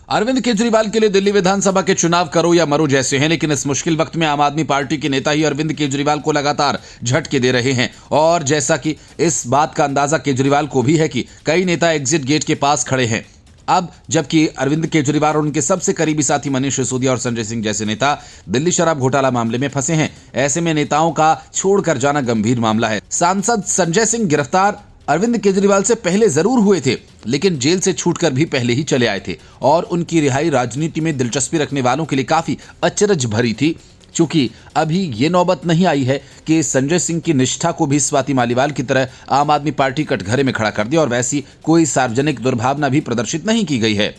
अरविंद केजरीवाल के लिए दिल्ली विधानसभा के चुनाव करो या मरो जैसे हैं, लेकिन इस मुश्किल वक्त में आम आदमी पार्टी के नेता ही अरविंद केजरीवाल को लगातार झटके दे रहे हैं। और जैसा कि इस बात का अंदाजा केजरीवाल को भी है कि कई नेता एग्जिट गेट के पास खड़े हैं। अब जबकि अरविंद केजरीवाल और उनके सबसे करीबी साथी मनीष सिसोदिया और संजय सिंह जैसे नेता दिल्ली शराब घोटाला मामले में फंसे हैं, ऐसे में नेताओं का छोड़कर जाना गंभीर मामला है। सांसद संजय सिंह गिरफ्तार अरविंद केजरीवाल से पहले जरूर हुए थे, लेकिन जेल से छूटकर भी पहले ही चले आए थे और उनकी रिहाई राजनीति में दिलचस्पी रखने वालों के लिए काफी अचरज भरी थी, क्योंकि अभी ये नौबत नहीं आई है कि संजय सिंह की निष्ठा को भी स्वाति मालीवाल की तरह आम आदमी पार्टी कटघरे में खड़ा कर दिया और वैसी कोई सार्वजनिक दुर्भावना भी प्रदर्शित नहीं की गई है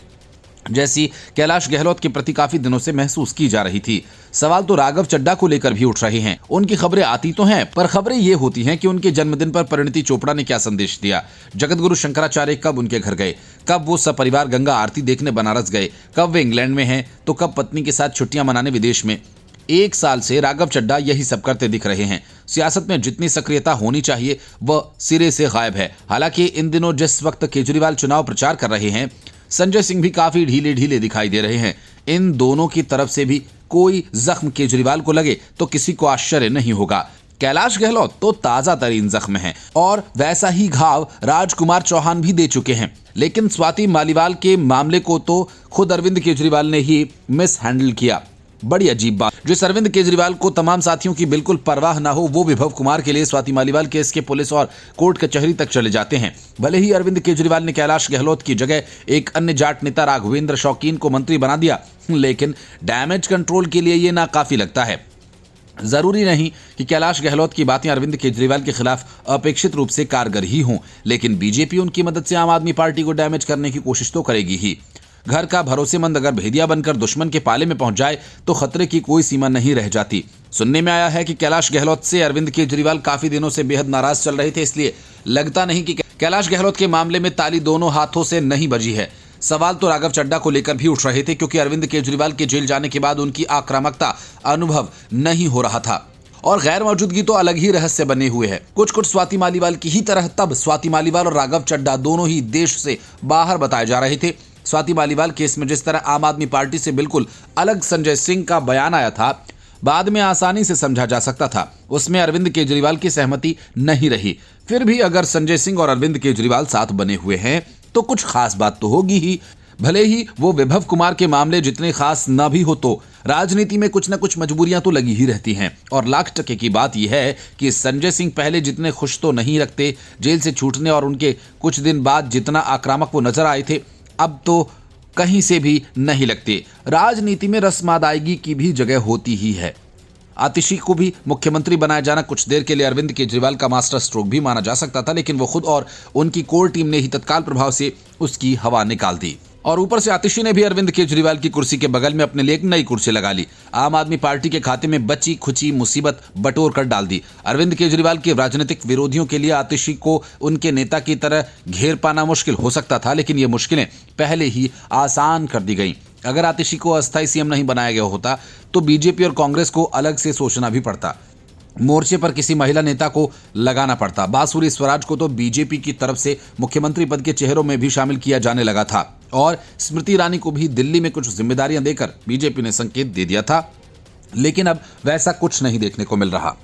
जैसी कैलाश गहलोत के प्रति काफी दिनों से महसूस की जा रही थी। सवाल तो राघव चड्ढा को लेकर भी उठ रहे हैं। उनकी खबरें आती तो हैं, पर खबरें ये होती हैं कि उनके जन्मदिन पर परिणीति चोपड़ा ने क्या संदेश दिया, जगतगुरु शंकराचार्य कब उनके घर गए, कब वो सपरिवार गंगा आरती देखने बनारस गए, कब वे इंग्लैंड में हैं तो कब पत्नी के साथ छुट्टियां मनाने विदेश में। 1 साल से राघव चड्ढा यही सब करते दिख रहे हैं। सियासत में जितनी सक्रियता होनी चाहिए वह सिरे से गायब है। हालांकि इन दिनों जिस वक्त केजरीवाल चुनाव प्रचार कर रहे हैं, संजय सिंह भी काफी ढीले ढीले दिखाई दे रहे हैं। इन दोनों की तरफ से भी कोई जख्म केजरीवाल को लगे तो किसी को आश्चर्य नहीं होगा। कैलाश गहलोत तो ताजा तरीन जख्म है और वैसा ही घाव राजकुमार चौहान भी दे चुके हैं, लेकिन स्वाति मालीवाल के मामले को तो खुद अरविंद केजरीवाल ने ही मिस हैंडल किया। बड़ी अजीब बात, जिस अरविंद केजरीवाल को तमाम साथियों की बिल्कुल परवाह ना हो, वो विभव कुमार के लिए स्वाति मालीवाल केस के पुलिस और कोर्ट कचहरी तक चले जाते हैं। भले ही अरविंद केजरीवाल ने कैलाश गहलोत की जगह एक अन्य जाट नेता राघवेंद्र शौकीन को मंत्री बना दिया, लेकिन डैमेज कंट्रोल के लिए ये नाकाफी लगता है। जरूरी नहीं कि कैलाश गहलोत की बातें अरविंद केजरीवाल के खिलाफ अपेक्षित रूप से कारगर ही हों, लेकिन बीजेपी उनकी मदद से आम आदमी पार्टी को डैमेज करने की कोशिश तो करेगी ही। घर का भरोसेमंद अगर भेदिया बनकर दुश्मन के पाले में पहुंच जाए तो खतरे की कोई सीमा नहीं रह जाती। सुनने में आया है कि कैलाश गहलोत से अरविंद केजरीवाल काफी दिनों से बेहद नाराज चल रहे थे, इसलिए लगता नहीं कि कैलाश गहलोत के मामले में ताली दोनों हाथों से नहीं बजी है। सवाल तो राघव चड्ढा को लेकर भी उठ रहे थे, क्योंकि अरविंद केजरीवाल के जेल जाने के बाद उनकी आक्रामकता अनुभव नहीं हो रहा था और गैर मौजूदगी तो अलग ही रहस्य बने हुए है। कुछ स्वाति मालीवाल की ही तरह तब स्वाति मालीवाल और राघव चड्ढा दोनों ही देश से बाहर बताए जा रहे थे। स्वाति मालीवाल केस में जिस तरह आम आदमी पार्टी से बिल्कुल अलग संजय सिंह का बयान आया था, बाद में आसानी से समझा जा सकता था। उसमें अरविंद केजरीवाल की सहमति नहीं रही। फिर भी अगर संजय सिंह और अरविंद केजरीवाल साथ बने हुए हैं तो कुछ खास बात तो होगी ही। भले ही वो विभव कुमार के मामले जितने खास न भी हो, तो राजनीति में कुछ न कुछ मजबूरियां तो लगी ही रहती हैं। और लाख टके की बात यह है कि संजय सिंह पहले जितने खुश तो नहीं रखते जेल से छूटने और उनके कुछ दिन बाद जितना आक्रामक वो नजर आए थे, अब तो कहीं से भी नहीं लगते। राजनीति में रस्म अदायगी की भी जगह होती ही है। आतिशी को भी मुख्यमंत्री बनाया जाना कुछ देर के लिए अरविंद केजरीवाल का मास्टर स्ट्रोक भी माना जा सकता था, लेकिन वो खुद और उनकी कोर टीम ने ही तत्काल प्रभाव से उसकी हवा निकाल दी। और ऊपर से आतिशी ने भी अरविंद केजरीवाल की कुर्सी के बगल में अपने लिए एक नई कुर्सी लगा ली। आम आदमी पार्टी के खाते में बची खुची मुसीबत बटोर कर डाल दी। अरविंद केजरीवाल के राजनीतिक विरोधियों के लिए आतिशी को उनके नेता की तरह घेर पाना मुश्किल हो सकता था, लेकिन ये मुश्किलें पहले ही आसान कर दी गई। अगर आतिशी को अस्थायी सीएम नहीं बनाया गया होता तो बीजेपी और कांग्रेस को अलग से सोचना भी पड़ता। मोर्चे पर किसी महिला नेता को लगाना पड़ता। बांसुरी स्वराज को तो बीजेपी की तरफ से मुख्यमंत्री पद के चेहरों में भी शामिल किया जाने लगा था और स्मृति ईरानी को भी दिल्ली में कुछ जिम्मेदारियां देकर बीजेपी ने संकेत दे दिया था, लेकिन अब वैसा कुछ नहीं देखने को मिल रहा।